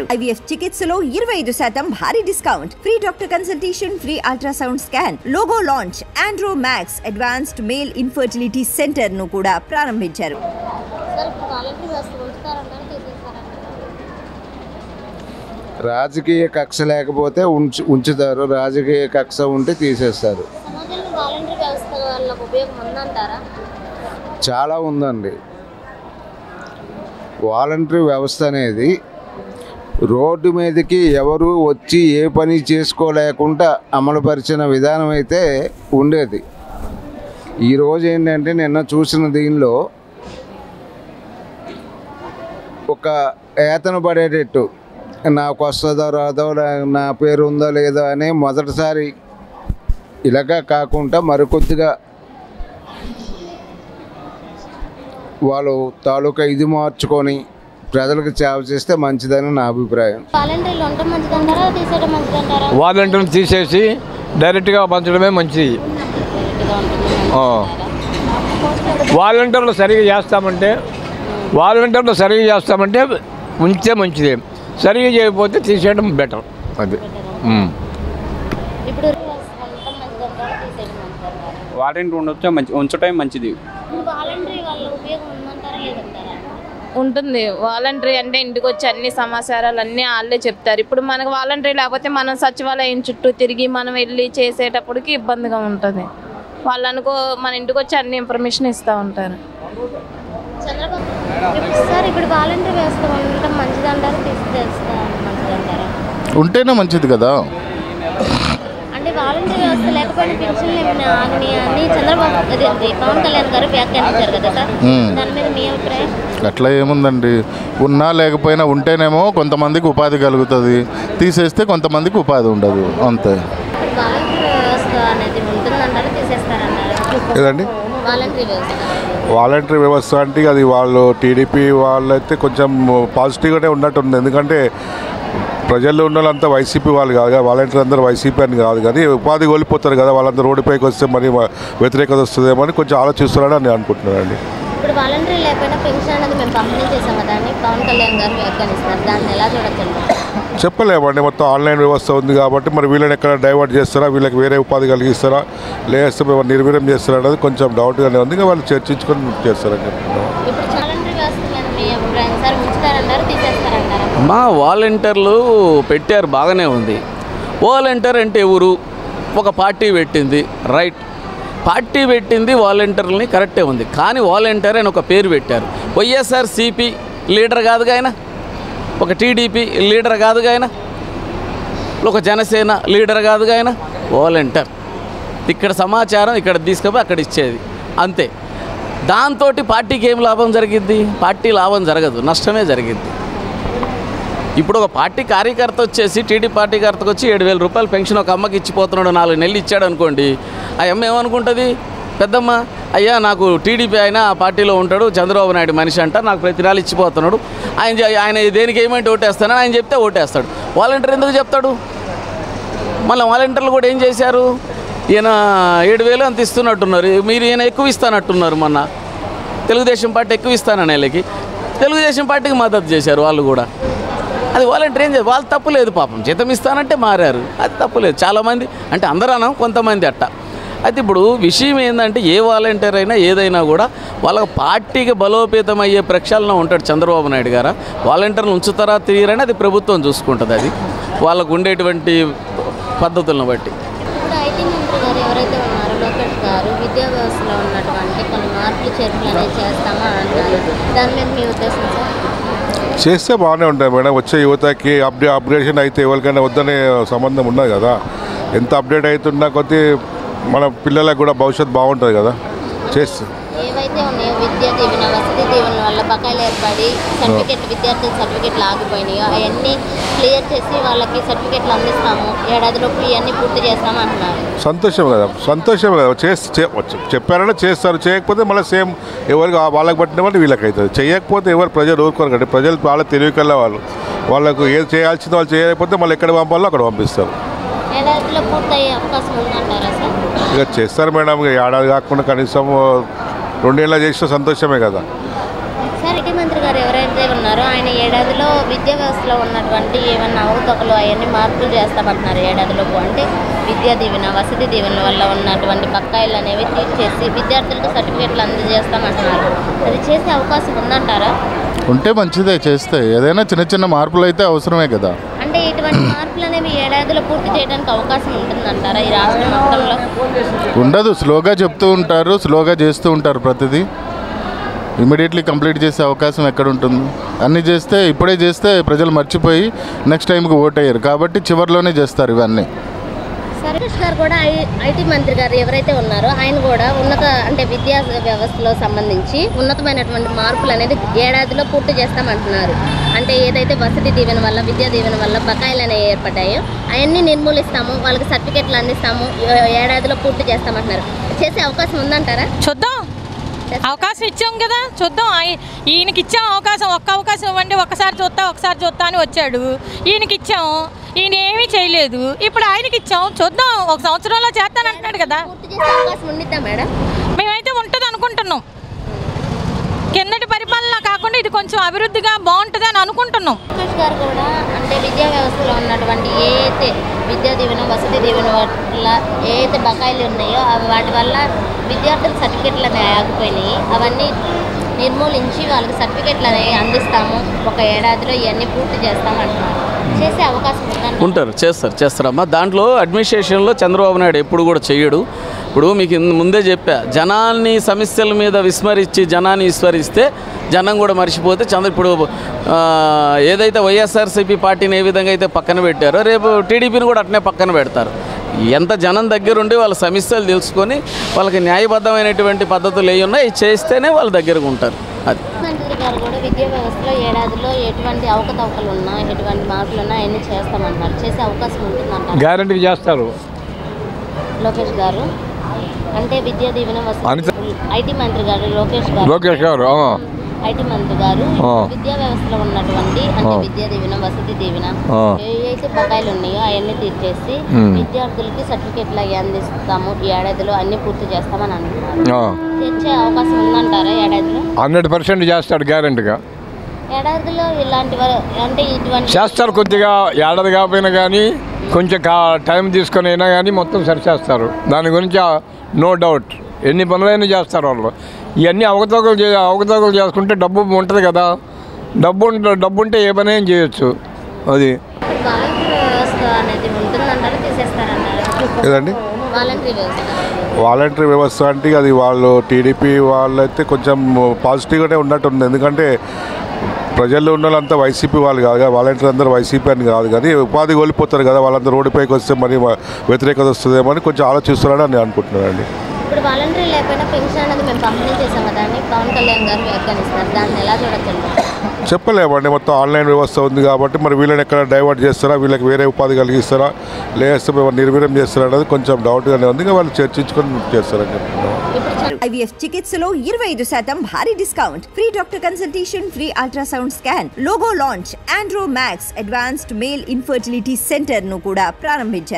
IVF చికిత్సలో 25% భారీ discount, free doctor consultation, free ultrasound scan, logo launch, Andro max advanced male infertility centre ను కూడా ప్రారంభించారు. రాజకీయ కక్ష లేకపోతే ఉంచుతారు, రాజకీయ కక్ష ఉంటే తీసేస్తారు. చాలా ఉందండి. వాలంటరీ వ్యవస్థ అనేది రోడ్డు మీదకి ఎవరు వచ్చి ఏ పని చేసుకోలేకుండా అమలుపరిచిన విధానం అయితే ఉండేది. ఈరోజు ఏంటంటే నిన్న చూసిన దీనిలో ఒక ఏతను పడేటట్టు నాకు వస్తుందో రాదో, నా పేరు ఉందో లేదో అని మొదటిసారి ఇలాగా కాకుండా మరికొద్దిగా వాళ్ళు తాలూకా ఇది మార్చుకొని ప్రజలకు సేవ చేస్తే మంచిదని నా అభిప్రాయం. వాలంటీర్లు తీసేసి డైరెక్ట్గా పంచడమే మంచిది. వాలంటీర్లు సరిగా చేస్తామంటే ఉంచితే మంచిదే, సరిగా చేయకపోతే తీసేయడం బెటర్. అది వాలంటీర్ ఉండొచ్చు, ఉంచటం మంచిది. ఉంటుంది. వాలంటరీ అంటే ఇంటికి వచ్చి అన్ని సమాచారాలు అన్నీ వాళ్ళే చెప్తారు. ఇప్పుడు మనకు వాలంటరీ లేకపోతే మనం సచివాలయం చుట్టూ తిరిగి మనం వెళ్ళి చేసేటప్పటికి ఇబ్బందిగా ఉంటుంది. వాళ్ళు మన ఇంటికి వచ్చి అన్ని ఇన్ఫర్మేషన్ ఇస్తూ ఉంటారు. సార్, ఇప్పుడు వాలంటరీ వ్యవస్థ ఉండటం మంచిదంటారా, మంచిదంటారా? ఉంటేనే మంచిది కదా. అంటే వాలంటరీ వ్యవస్థ లేకపోయినా పెన్షన్లు అని చంద్రబాబు పవన్ కళ్యాణ్ గారు వ్యాఖ్యానించారు కదా సార్, దాని మీద మీ అభిప్రాయం? అట్లా ఏముందండి, ఉన్నా లేకపోయినా ఉంటేనేమో కొంతమందికి ఉపాధి కలుగుతుంది, తీసేస్తే కొంతమందికి ఉపాధి ఉండదు, అంతే. వాలంటరీ వ్యవస్థ అనేది ఉంటుందంటారా, తీసేస్తారంటారా? ఏదండి వాలంటరీ వ్యవస్థ అంటే అది వాళ్ళు టీడీపీ వాళ్ళైతే కొంచెం పాజిటివ్గానే ఉన్నట్టుంది. ఎందుకంటే ప్రజల్లో ఉన్న వాళ్ళంతా వైసీపీ వాళ్ళు కాదు కదా, వాలంటీర్ అందరూ వైసీపీ అని కాదు, కానీ ఉపాధి కోల్పోతారు కదా, వాళ్ళందరూ రోడ్డుపైకి వస్తే మరి వ్యతిరేకత వస్తుందేమో అని కొంచెం ఆలోచిస్తున్నారని నేను అనుకుంటున్నానండి. ఇప్పుడు వాలంటరీ లేకపోయినా పెన్షన్ అనేది మేము పంపిణీ చేసాం కదా అని పవన్ కళ్యాణ్ గారు వ్యాఖ్యానిస్తారు, దాన్ని ఎలా చూడొచ్చండి? చెప్పలేమండి, మొత్తం ఆన్లైన్ వ్యవస్థ ఉంది కాబట్టి మరి వీళ్ళని ఎక్కడ డైవర్ట్ చేస్తారా, వీళ్ళకి వేరే ఉపాధి కలిగిస్తారా, లేస్తే మేము నిర్వీర్యం చేస్తారా అనేది కొంచెం డౌట్గానే ఉంది. ఇంకా వాళ్ళు చర్చించుకొని చేస్తారని చెప్తున్నాం. మా వాలంటీర్లు పెట్టారు, బాగానే ఉంది. వాలంటీర్ అంటే ఎవరు? ఒక పార్టీ పెట్టింది, రైట్, పార్టీ పెట్టింది వాలంటీర్లని, కరెక్టే ఉంది. కానీ వాలంటీర్ అని ఒక పేరు పెట్టారు. వైఎస్ఆర్సీపీ లీడర్ కాదుగా ఆయన, ఒక టీడీపీ లీడర్ కాదుగా ఆయన, ఒక జనసేన లీడర్ కాదుగా ఆయన. వాలంటీర్ ఇక్కడ సమాచారం ఇక్కడ తీసుకుపోయి అక్కడ ఇచ్చేది, అంతే. దాంతో పార్టీకి ఏం లాభం జరిగింది? పార్టీ లాభం జరగదు, నష్టమే జరిగింది. ఇప్పుడు ఒక పార్టీ కార్యకర్త వచ్చేసి టీడీపీ పార్టీ కార్యకర్తకు వచ్చి 7,000 రూపాయలు పెన్షన్ ఒక అమ్మకి ఇచ్చిపోతున్నాడు, 4 నెలలు ఇచ్చాడు అనుకోండి. ఆ అమ్మ ఏమనుకుంటుంది? పెద్దమ్మ, అయ్యా నాకు టీడీపీ ఆయన ఆ పార్టీలో ఉంటాడు, చంద్రబాబు నాయుడు మనిషి అంట, నాకు ప్రతి నెల ఇచ్చిపోతున్నాడు, ఆయన దేనికి ఏమంటే ఓటేస్తానని ఆయన చెప్తే ఓటేస్తాడు. వాలంటీర్ ఎందుకు చెప్తాడు? మళ్ళీ వాలంటీర్లు కూడా ఏం చేశారు? ఈయన 7,000 అంత ఇస్తున్నట్టున్నారు, మీరు ఈయన ఎక్కువ ఇస్తానట్టున్నారు. మొన్న తెలుగుదేశం పార్టీ ఎక్కువ ఇస్తానని వీళ్ళకి తెలుగుదేశం పార్టీకి మద్దతు చేశారు వాళ్ళు కూడా. అది వాలంటీర్ ఏం చేయాలి? వాళ్ళు తప్పులేదు, పాపం జీతం ఇస్తానంటే మారారు, అది తప్పులేదు. చాలామంది అంటే అందరూ అనం, కొంతమంది అట్ట. అయితే ఇప్పుడు విషయం ఏంటంటే ఏ వాలంటీర్ అయినా ఏదైనా కూడా వాళ్ళ పార్టీకి బలోపేతం అయ్యే ప్రక్షాళన ఉంటాడు చంద్రబాబు నాయుడు గారు. వాలంటీర్లు ఉంచుతారా తీయరని అది ప్రభుత్వం చూసుకుంటుంది, అది వాళ్ళకు ఉండేటువంటి పద్ధతులను బట్టి. ఇప్పుడు ఐటీ మంత్రి గారు ఎవరైతే ఉన్నారో లోకేష్ గారు విద్యా వ్యవస్థలో ఉన్నటువంటి కొన్ని మార్పులు చేర్పులు అనేది చేస్తామా అంటారు, దాని మీద మీ ఉద్దేశం సార్? చేస్తే బాగానే ఉంటాయి మేడం. వచ్చే యువతకి అప్గ్రేషన్ అయితే ఎవరికైనా వద్దనే సంబంధం ఉన్నది కదా. ఎంత అప్డేట్ అవుతున్నా కొద్దీ మన పిల్లలకు కూడా భవిష్యత్తు బాగుంటుంది కదా. చేస్తే ఏవైతే ఉన్నాయో విద్యా దీవెన, వసతి దీవెన వల్ల బకాయిలు ఏర్పడి విద్యార్థుల సర్టిఫికెట్లు ఆగిపోయినాయో అవన్నీ క్లియర్ చేసి వాళ్ళకి సర్టిఫికెట్లు అందిస్తాము, ఏడాదిలోపు ఇవన్నీ పూర్తి చేస్తాము అంటున్నారు. సంతోషం కదా, సంతోషం కదా. చెప్పారంటే చేస్తారు, చేయకపోతే మళ్ళీ సేమ్ ఎవరికి వాళ్ళకి పట్టిన వాళ్ళు వీళ్ళకి అవుతుంది. చేయకపోతే ఎవరు ప్రజలు ఊరుకోరు కదా. ప్రజలు వాళ్ళ తెలివికల్లా వాళ్ళకు ఏది చేయాల్సిందో వాళ్ళు చేయకపోతే మళ్ళీ ఎక్కడ పంపాలో అక్కడ పంపిస్తారు. ఏడాదిలో పూర్తయ్యే అవకాశం ఉందంటారా సార్? ఇక చేస్తారు మేడం, ఇక ఏడాది కాకుండా కనీసం 2 ఏళ్ళ చేసిన సంతోషమే కదా. సార్, ఐటీ మంత్రి గారు ఎవరైతే ఉన్నారో ఆయన ఏడాదిలో విద్యా వ్యవస్థలో ఉన్నటువంటి ఏమన్నా అవకతవకలు అవన్నీ మార్పులు చేస్తామంటున్నారు ఏడాదిలోపు. అంటే విద్యా దీవెన, వసతి దీవెన వల్ల ఉన్నటువంటి బకాయిలు అనేవి తీర్చేసి విద్యార్థులకు సర్టిఫికేట్లు అందజేస్తామంటున్నారు. అది చేసే అవకాశం ఉందంటారా? ఉంటే మంచిదే, చేస్తే ఏదైనా చిన్న చిన్న మార్పులు అయితే అవసరమే కదా. అంటే ఇటువంటి మార్పులు అనేవి ఏడాదిలో పూర్తి చేయడానికి అవకాశం ఉంటుందంటారా ఈ రాష్ట్రం మొత్తంలో? ఉండదు, స్లోగా చెప్తూ ఉంటారు, స్లోగా చేస్తూ ఉంటారు. ప్రతిదీ ఇమీడియట్లీ కంప్లీట్ చేసే అవకాశం ఎక్కడ ఉంటుంది? అన్నీ చేస్తే ఇప్పుడే చేస్తే ప్రజలు మర్చిపోయి నెక్స్ట్ టైంకి ఓట్ అయ్యారు కాబట్టి చివరిలోనే చేస్తారు ఇవన్నీ. సర్వేష్ గారు కూడా ఐటీ మంత్రి గారు ఎవరైతే ఉన్నారో ఆయన కూడా అంటే విద్యా వ్యవస్థలో సంబంధించి ఉన్నతమైనటువంటి మార్పులు అనేది ఏడాదిలో పూర్తి చేస్తామంటున్నారు. అంటే ఏదైతే వసతి దీవెన వల్ల, విద్యా దీవెన వల్ల బకాయిలు అనేవి ఏర్పడ్డాయో అవన్నీ నిర్మూలిస్తాము, వాళ్ళకి సర్టిఫికెట్లు అందిస్తాము, ఏడాదిలో పూర్తి చేస్తామంటున్నారు. చేసే అవకాశం ఉందంటారా? చూద్దాం, అవకాశం ఇచ్చాం కదా, చూద్దాం. ఈయనకి ఇచ్చాం అవకాశం, ఒక్క అవకాశం ఇవ్వండి, ఒకసారి చూస్తా అని వచ్చాడు. ఈయనకి ఇచ్చాం, ఈయన ఏమీ చేయలేదు. ఇప్పుడు ఆయనకి ఇచ్చాం, చూద్దాం, ఒక సంవత్సరంలో చేస్తానంటున్నాడు కదా. మేమైతే ఉంటుంది అనుకుంటున్నాం. కిందటి పరిపాలన కాకుండా ఇది కొంచెం అభివృద్ధిగా బాగుంటుంది అని అనుకుంటున్నాం. లోకేష్ గారు కూడా అంటే విద్యా వ్యవస్థలో ఉన్నటువంటి ఏదైతే విద్యా దీవెన, వసతి దీవెన వల్ల ఏదైతే బకాయిలు ఉన్నాయో వాటి వల్ల విద్యార్థుల సర్టిఫికెట్లు అనేవి ఆగిపోయినాయి, అవన్నీ నిర్మూలించి వాళ్ళకి సర్టిఫికెట్లు అనేవి అందిస్తాము, ఒక ఏడాదిలో ఇవన్నీ పూర్తి చేస్తామంటున్నారు. చేసే అవకాశం ఉంటారు, చేస్తారమ్మా. దాంట్లో అడ్మినిస్ట్రేషన్లో చంద్రబాబు నాయుడు ఎప్పుడు కూడా చేయడు. ఇప్పుడు మీకు ముందే చెప్పా, జనాన్ని సమస్యల మీద జనాన్ని విస్మరిస్తే జనం కూడా మర్చిపోతే ఇప్పుడు ఏదైతే వైఎస్ఆర్సీపీ పార్టీని ఏ విధంగా అయితే పక్కన పెట్టారో రేపు టీడీపీని కూడా అట్నే పక్కన పెడతారు. ఎంత జనం దగ్గరుండి వాళ్ళ సమస్యలు తెలుసుకొని వాళ్ళకి న్యాయబద్ధమైనటువంటి పద్ధతులు ఏవి ఉన్నాయి చేస్తేనే వాళ్ళ దగ్గరకు ఉంటారు. అది మంత్రి గారు కూడా విద్యా వ్యవస్థలో ఏడాదిలో ఎటువంటి అవకతవకలు ఉన్నా, ఎటువంటి మార్పులు ఉన్నా అవన్నీ చేస్తామంటున్నారు. చేసే అవకాశం ఉంటుందంటారు? గ్యారంటీ చేస్తారు లోకేష్ గారు. అంటే విద్యా దీవెన, ఐటీ మంత్రి గారు లోకేష్ గారు ఐటీ మంత్రి గారు విద్యా వ్యవస్థలో ఉన్నటువంటి అంటే విద్యా దీవెన, వసతి దీవెన ఏవైతే బకాయిలు ఉన్నాయో అవన్నీ తీర్చేసి విద్యార్థులకి సర్టిఫికెట్లు అవి అందిస్తాము, ఈ ఏడాదిలో అన్ని పూర్తి చేస్తామని అంటున్నారు. తెచ్చే అవకాశం ఉందంటారా ఏడాదిలో? 100% చేస్తాడు గ్యారంటీగా. ఏడాదిలో ఇలాంటి అంటే ఇటువంటి చేస్తారు, కొద్దిగా ఏడాది కాకపోయినా కానీ కొంచెం టైం తీసుకొని అయినా కానీ మొత్తం సరిచేస్తారు. దాని గురించి నో డౌట్, ఎన్ని పనులైనా చేస్తారు వాళ్ళు. ఇవన్నీ అవకతవకలు చేసుకుంటే డబ్బు ఉంటుంది కదా, డబ్బు ఉంటే ఏ పని ఏం చేయొచ్చు. అది ఏదండి వాలంటరీ వ్యవస్థ అంటే అది వాళ్ళు టీడీపీ వాళ్ళైతే కొంచెం పాజిటివ్గానే ఉన్నట్టుంది. ఎందుకంటే ప్రజల్లో ఉన్న వాళ్ళంతా వైసీపీ వాళ్ళు కాదు కదా, వాలంటీర్ అందరూ వైసీపీ అని కాదు, కానీ ఉపాధి కోల్పోతారు కదా, వాళ్ళందరూ రోడ్డుపైకి వస్తే మరి వ్యతిరేకత వస్తుందేమో అని కొంచెం ఆలోచిస్తున్నారని నేను అనుకుంటున్నానండి. ఇప్పుడు వాలంటరీ లేకపోయినా పెన్షన్ అనేది మేము పంపిణీ చేసాం కదా అని పవన్ కళ్యాణ్ గారు వ్యాఖ్యానిస్తున్నారు, దాన్ని ఎలా చూడొచ్చండి? చెప్పలేమండి, మొత్తం ఆన్లైన్ వ్యవస్థ ఉంది కాబట్టి మరి వీళ్ళని ఎక్కడ డైవర్ట్ చేస్తారా, వీళ్ళకి వేరే ఉపాధి కలిగిస్తారా, లేస్తే మేము నిర్వీర్యం చేస్తారా అనేది కొంచెం డౌట్గానే ఉంది. వాళ్ళు చర్చించుకొని చేస్తారని చెప్తున్నాం. IVF చికిత్సలో 25% భారీ discount, free doctor consultation, free ultrasound scan, logo launch, Andro max advanced male infertility centre ను కూడా ప్రారంభించారు.